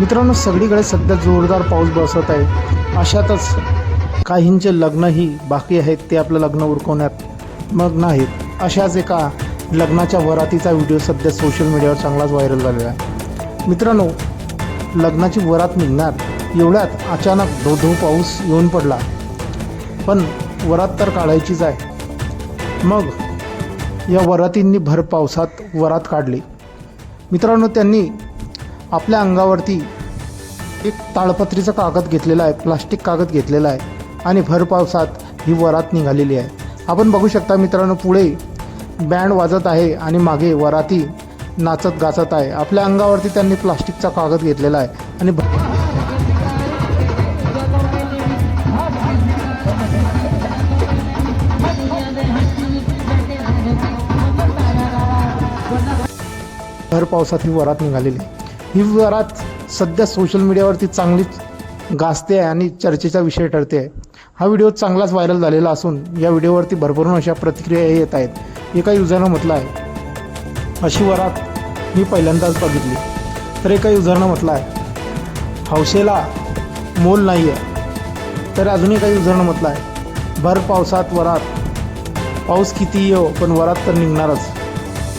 मित्रांनो, सगळीकडे सध्या जोरदार पाऊस बरसत आहे. अशातच काहींचे लग्नही बाकी आहेत, ते आपलं लग्न उरकवण्यात मग्न आहेत. अशाच एका लग्नाच्या वरातीचा व्हिडिओ सध्या सोशल मीडियावर चांगलाच व्हायरल झालेला आहे. मित्रांनो, लग्नाची वरात निघणार एवढ्यात अचानक धो पाऊस येऊन पडला. पण वरात तर काढायचीच आहे. मग या वरातींनी भर पावसात वरात काढली. मित्रांनो, त्यांनी आपल्या अंगावरती एक ताडपत्रीचा कागद घेतलेला आहे, प्लास्टिक कागद घेतलेला आहे आणि भर पावसात ही वरात निघालेली आहे. आपण बघू शकता मित्रांनो, पुढे बँड वाजत आहे आणि मागे वराती नाचत गाचत आहे. आपल्या अंगावरती त्यांनी प्लास्टिकचा कागद घेतलेला आहे आणि भर पावसात ही वरात निघालेली आहे. ही वरात सध्या सोशल मीडियावरती चांगलीच गाजते आहे आणि चर्चेचा विषय ठरते आहे. हा व्हिडिओ चांगलाच व्हायरल झालेला असून या व्हिडिओवरती भरभरून अशा प्रतिक्रिया येत आहेत. एका युजरनं म्हटलं आहे, अशी वरात मी पहिल्यांदाच बघितली. तर एका युजरनं म्हटलं आहे, हौसेला मोल नाही आहे. तर अजून एका युजरनं म्हटलं आहे, भर पावसात वरात, पाऊस किती येऊ पण वरात तर निघणारच.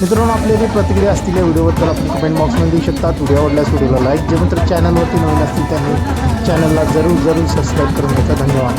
मित्रांनो, आपली काही प्रतिक्रिया असतील या व्हिडिओबद्दल आपण कमेंट बॉक्समध्ये देऊ शकतात. व्हिडिओ आवडल्यास व्हिडिओला लाईक, जे मित्र चॅनलवरती नवीन असतील त्यांनी चॅनलला जरूर सबस्क्राईब करून घ्यायचा. धन्यवाद.